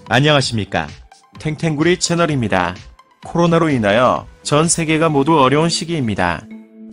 안녕하십니까. 탱탱구리 채널입니다. 코로나로 인하여 전 세계가 모두 어려운 시기입니다.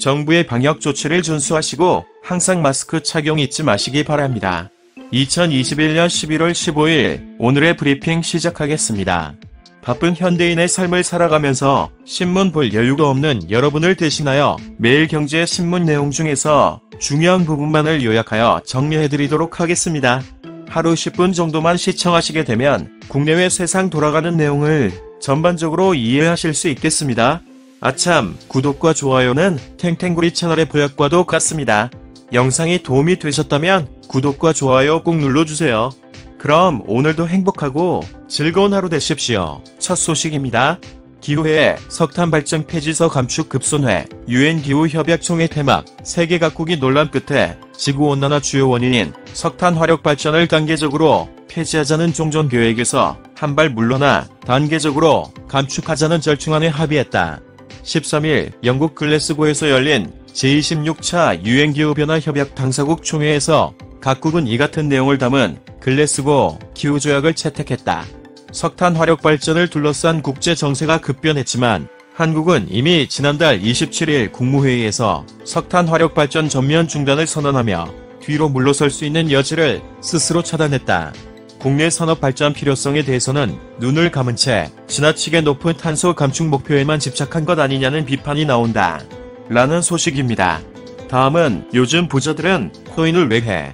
정부의 방역 조치를 준수하시고 항상 마스크 착용 잊지 마시기 바랍니다. 2021년 11월 15일 오늘의 브리핑 시작하겠습니다. 바쁜 현대인의 삶을 살아가면서 신문 볼 여유가 없는 여러분을 대신하여 매일 경제 신문 내용 중에서 중요한 부분만을 요약하여 정리해드리도록 하겠습니다. 하루 10분 정도만 시청하시게 되면 국내외 세상 돌아가는 내용을 전반적으로 이해하실 수 있겠습니다. 아참, 구독과 좋아요는 탱탱구리 채널의 보약과도 같습니다. 영상이 도움이 되셨다면 구독과 좋아요 꼭 눌러주세요. 그럼 오늘도 행복하고 즐거운 하루 되십시오. 첫 소식입니다. 기후회, 석탄 발전 폐지서 감축 급선회, UN 기후협약총회 폐막, 세계 각국이 논란 끝에 지구온난화 주요 원인인 석탄 화력 발전을 단계적으로 폐지하자는 종전계획에서 한 발 물러나 단계적으로 감축하자는 절충안에 합의했다. 13일 영국 글래스고에서 열린 제26차 UN 기후변화 협약 당사국 총회에서 각국은 이 같은 내용을 담은 글래스고 기후조약을 채택했다. 석탄 화력 발전을 둘러싼 국제 정세가 급변했지만 한국은 이미 지난달 27일 국무회의에서 석탄 화력 발전 전면 중단을 선언하며 뒤로 물러설 수 있는 여지를 스스로 차단했다. 국내 산업 발전 필요성에 대해서는 눈을 감은 채 지나치게 높은 탄소 감축 목표에만 집착한 것 아니냐는 비판이 나온다. 라는 소식입니다. 다음은 요즘 부자들은 코인을 왜 해?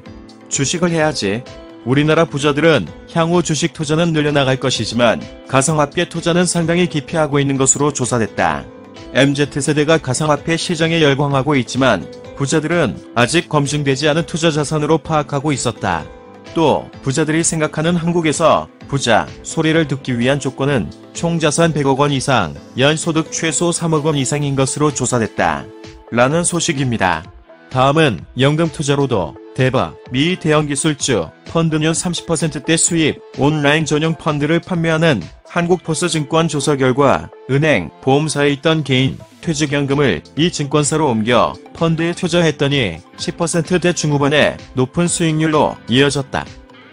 주식을 해야지. 우리나라 부자들은 향후 주식 투자는 늘려나갈 것이지만 가상화폐 투자는 상당히 기피하고 있는 것으로 조사됐다. MZ세대가 가상화폐 시장에 열광하고 있지만 부자들은 아직 검증되지 않은 투자 자산으로 파악하고 있었다. 또 부자들이 생각하는 한국에서 부자 소리를 듣기 위한 조건은 총자산 100억 원 이상, 연소득 최소 3억 원 이상인 것으로 조사됐다. 라는 소식입니다. 다음은 연금 투자로도 대박, 미 대형 기술주, 펀드년 30%대 수입, 온라인 전용 펀드를 판매하는 한국포스증권 조사 결과 은행, 보험사에 있던 개인, 퇴직연금을 이 증권사로 옮겨 펀드에 투자했더니 10%대 중후반의 높은 수익률로 이어졌다.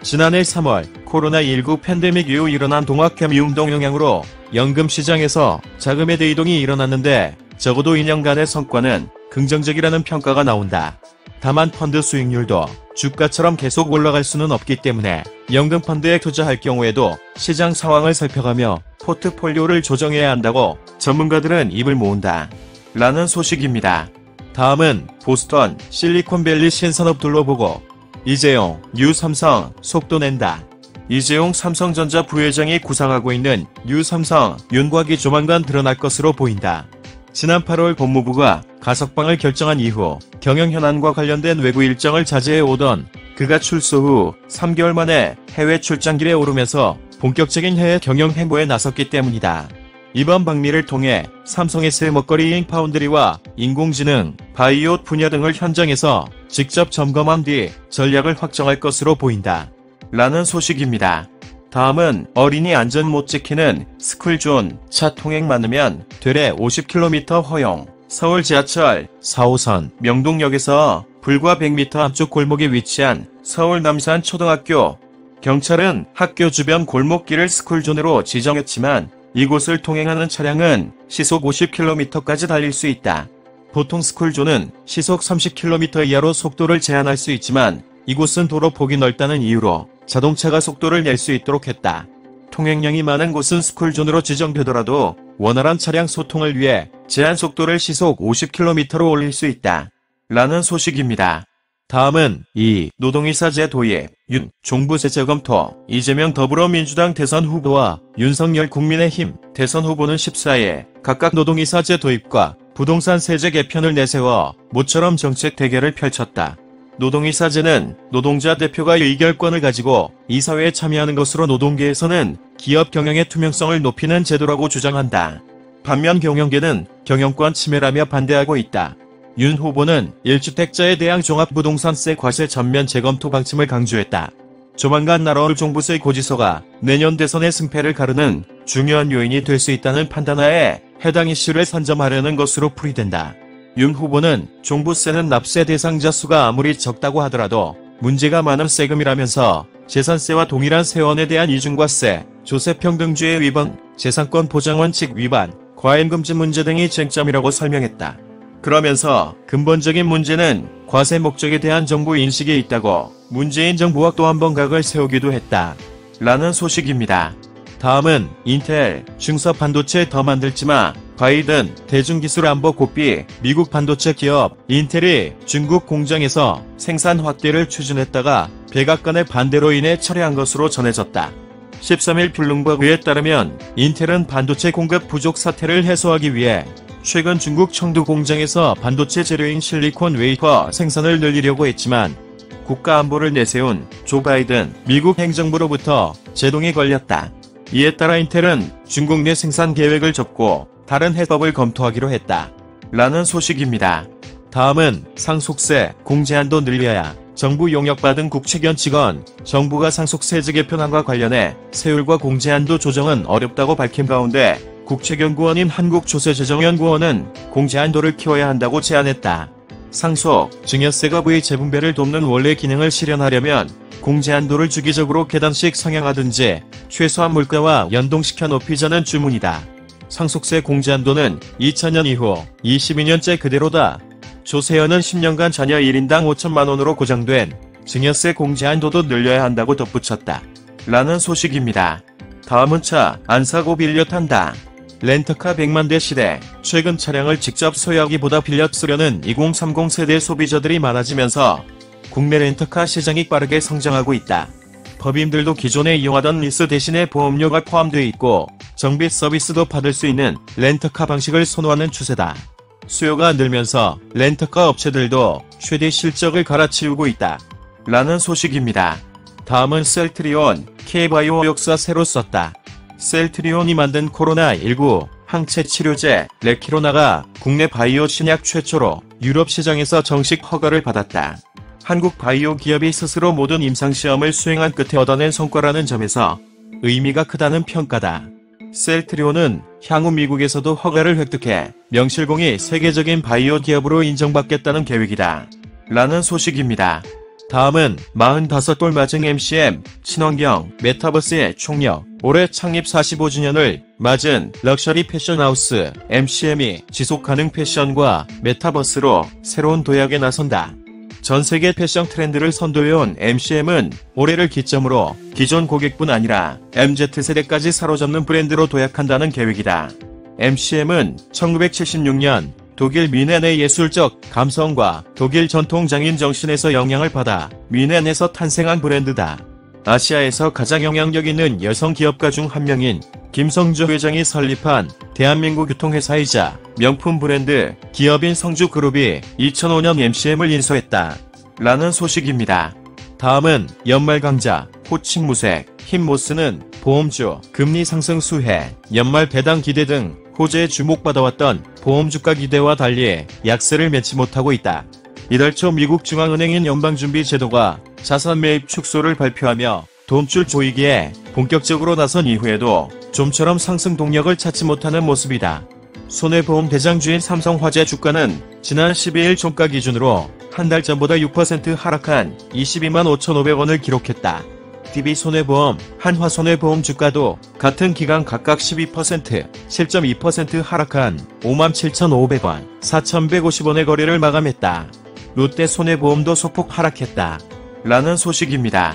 지난해 3월 코로나19 팬데믹 이후 일어난 동학개미 운동 영향으로 연금 시장에서 자금의 대이동이 일어났는데 적어도 2년간의 성과는 긍정적이라는 평가가 나온다. 다만 펀드 수익률도 주가처럼 계속 올라갈 수는 없기 때문에 연금 펀드에 투자할 경우에도 시장 상황을 살펴가며 포트폴리오를 조정해야 한다고 전문가들은 입을 모은다. 라는 소식입니다. 다음은 보스턴, 실리콘밸리 신산업 둘러보고 이재용, 뉴 삼성 속도 낸다. 이재용 삼성전자 부회장이 구상하고 있는 뉴 삼성 윤곽이 조만간 드러날 것으로 보인다. 지난 8월 법무부가 가석방을 결정한 이후 경영 현안과 관련된 외부 일정을 자제해 오던 그가 출소 후 3개월 만에 해외 출장길에 오르면서 본격적인 해외 경영 행보에 나섰기 때문이다. 이번 방미를 통해 삼성의 새 먹거리인 파운드리와 인공지능, 바이오 분야 등을 현장에서 직접 점검한 뒤 전략을 확정할 것으로 보인다. 라는 소식입니다. 다음은 어린이 안전 못 지키는 스쿨존, 차 통행 많으면 되레 50km 허용. 서울 지하철 4호선 명동역에서 불과 100m 앞쪽 골목에 위치한 서울 남산 초등학교. 경찰은 학교 주변 골목길을 스쿨존으로 지정했지만 이곳을 통행하는 차량은 시속 50km까지 달릴 수 있다. 보통 스쿨존은 시속 30km 이하로 속도를 제한할 수 있지만 이곳은 도로 폭이 넓다는 이유로 자동차가 속도를 낼 수 있도록 했다. 통행량이 많은 곳은 스쿨존으로 지정되더라도 원활한 차량 소통을 위해 제한 속도를 시속 50km로 올릴 수 있다. 라는 소식입니다. 다음은 노동이사제 도입, 종부세 재검토, 이재명 더불어민주당 대선 후보와 윤석열 국민의힘 대선 후보는 14일 각각 노동이사제 도입과 부동산 세제 개편을 내세워 모처럼 정책 대결을 펼쳤다. 노동이사제는 노동자 대표가 의결권을 가지고 이사회에 참여하는 것으로 노동계에서는 기업 경영의 투명성을 높이는 제도라고 주장한다. 반면 경영계는 경영권 침해라며 반대하고 있다. 윤 후보는 1주택자에 대한 종합부동산세 과세 전면 재검토 방침을 강조했다. 조만간 날아올 종부세 고지서가 내년 대선의 승패를 가르는 중요한 요인이 될 수 있다는 판단하에 해당 이슈를 선점하려는 것으로 풀이된다. 윤 후보는 종부세는 납세 대상자 수가 아무리 적다고 하더라도 문제가 많은 세금이라면서 재산세와 동일한 세원에 대한 이중과세, 조세평등주의 위반, 재산권 보장 원칙 위반, 과잉 금지 문제 등이 쟁점이라고 설명했다. 그러면서 근본적인 문제는 과세 목적에 대한 정부 인식에 있다고 문재인 정부와 또 한 번 각을 세우기도 했다. 라는 소식입니다. 다음은 인텔, 중서 반도체 더 만들지 마. 바이든 대중기술안보 고삐. 미국 반도체 기업 인텔이 중국 공장에서 생산 확대를 추진했다가 백악관의 반대로 인해 철회한 것으로 전해졌다. 13일 블룸버그에 따르면 인텔은 반도체 공급 부족 사태를 해소하기 위해 최근 중국 청두 공장에서 반도체 재료인 실리콘 웨이퍼 생산을 늘리려고 했지만 국가안보를 내세운 조 바이든 미국 행정부로부터 제동이 걸렸다. 이에 따라 인텔은 중국 내 생산 계획을 접고 다른 해법을 검토하기로 했다. 라는 소식입니다. 다음은 상속세, 공제한도 늘려야 정부 용역받은 국책연 직원, 정부가 상속세 재개편안과 관련해 세율과 공제한도 조정은 어렵다고 밝힌 가운데 국책연구원인 한국조세재정연구원은 공제한도를 키워야 한다고 제안했다. 상속, 증여세가 부의 재분배를 돕는 원래 기능을 실현하려면 공제한도를 주기적으로 계단식 상향하든지 최소한 물가와 연동시켜 높이자는 주문이다. 상속세 공제한도는 2000년 이후 22년째 그대로다. 조세현은 10년간 자녀 1인당 5천만 원으로 고정된 증여세 공제한도도 늘려야 한다고 덧붙였다. 라는 소식입니다. 다음은 차 안 사고 빌려 탄다. 렌터카 100만 대 시대. 최근 차량을 직접 소유하기보다 빌려 쓰려는 2030 세대 소비자들이 많아지면서 국내 렌터카 시장이 빠르게 성장하고 있다. 법인들도 기존에 이용하던 리스 대신에 보험료가 포함되어 있고 정비 서비스도 받을 수 있는 렌터카 방식을 선호하는 추세다. 수요가 늘면서 렌터카 업체들도 최대 실적을 갈아치우고 있다. 라는 소식입니다. 다음은 셀트리온, K바이오 역사 새로 썼다. 셀트리온이 만든 코로나19 항체 치료제 레키로나가 국내 바이오 신약 최초로 유럽 시장에서 정식 허가를 받았다. 한국 바이오 기업이 스스로 모든 임상시험을 수행한 끝에 얻어낸 성과라는 점에서 의미가 크다는 평가다. 셀트리온은 향후 미국에서도 허가를 획득해 명실공히 세계적인 바이오 기업으로 인정받겠다는 계획이다. 라는 소식입니다. 다음은 45돌 맞은 MCM, 친환경, 메타버스의 총력. 올해 창립 45주년을 맞은 럭셔리 패션하우스 MCM이 지속가능 패션과 메타버스로 새로운 도약에 나선다. 전세계 패션 트렌드를 선도해온 MCM은 올해를 기점으로 기존 고객뿐 아니라 MZ세대까지 사로잡는 브랜드로 도약한다는 계획이다. MCM은 1976년 독일 뮌헨의 예술적 감성과 독일 전통 장인 정신에서 영향을 받아 뮌헨에서 탄생한 브랜드다. 아시아에서 가장 영향력 있는 여성 기업가 중 한 명인 김성주 회장이 설립한 대한민국 유통회사이자 명품 브랜드 기업인 성주그룹이 2005년 MCM을 인수했다. 라는 소식입니다. 다음은 연말 강자, 호칭 무색, 힘 못 쓰는 보험주, 금리 상승 수혜, 연말 배당 기대 등 호재에 주목받아왔던 보험주가 기대와 달리 약세를 맺지 못하고 있다. 이달 초 미국 중앙은행인 연방준비제도가 자산 매입 축소를 발표하며 돈줄 조이기에 본격적으로 나선 이후에도 좀처럼 상승 동력을 찾지 못하는 모습이다. 손해보험 대장주인 삼성화재 주가는 지난 12일 종가 기준으로 한 달 전보다 6% 하락한 22만 5,500원을 기록했다. DB손해보험, 한화손해보험 주가도 같은 기간 각각 12%, 7.2% 하락한 57,500원, 4,150원의 거래를 마감했다. 롯데손해보험도 소폭 하락했다. 라는 소식입니다.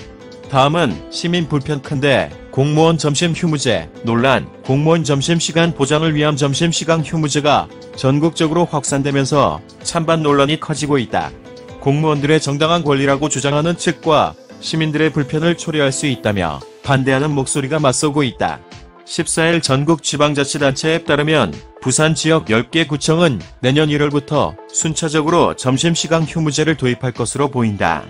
다음은 시민 불편 큰데 공무원 점심 휴무제 논란. 공무원 점심시간 보장을 위한 점심시간 휴무제가 전국적으로 확산되면서 찬반 논란이 커지고 있다. 공무원들의 정당한 권리라고 주장하는 측과 시민들의 불편을 초래할 수 있다며 반대하는 목소리가 맞서고 있다. 14일 전국지방자치단체에 따르면 부산 지역 10개 구청은 내년 1월부터 순차적으로 점심시간 휴무제를 도입할 것으로 보인다.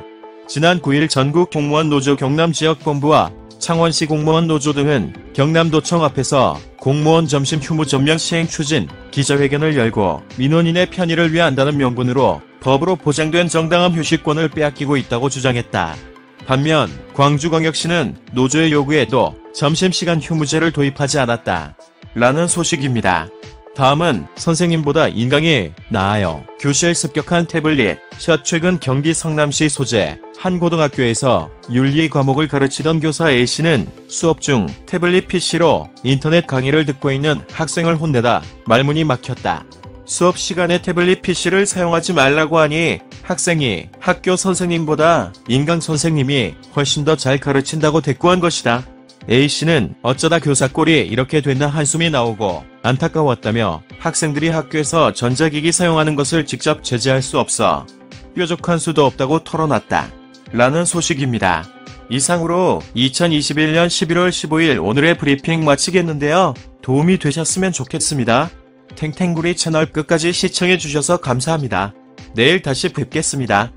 지난 9일 전국공무원노조 경남지역본부와 창원시 공무원노조 등은 경남도청 앞에서 공무원 점심 휴무 전면 시행 추진 기자회견을 열고 민원인의 편의를 위한다는 명분으로 법으로 보장된 정당한 휴식권을 빼앗기고 있다고 주장했다. 반면 광주광역시는 노조의 요구에도 점심시간 휴무제를 도입하지 않았다. 라는 소식입니다. 다음은 선생님보다 인강이 나아요. 교실 습격한 태블릿. 최근 경기 성남시 소재 한 고등학교에서 윤리 과목을 가르치던 교사 A씨는 수업 중 태블릿 PC로 인터넷 강의를 듣고 있는 학생을 혼내다 말문이 막혔다. 수업 시간에 태블릿 PC를 사용하지 말라고 하니 학생이 학교 선생님보다 인강 선생님이 훨씬 더 잘 가르친다고 대꾸한 것이다. A씨는 어쩌다 교사 꼴이 이렇게 됐나 한숨이 나오고 안타까웠다며 학생들이 학교에서 전자기기 사용하는 것을 직접 제재할 수 없어 뾰족한 수도 없다고 털어놨다. 라는 소식입니다. 이상으로 2021년 11월 15일 오늘의 브리핑 마치겠는데요. 도움이 되셨으면 좋겠습니다. 탱탱구리 채널 끝까지 시청해주셔서 감사합니다. 내일 다시 뵙겠습니다.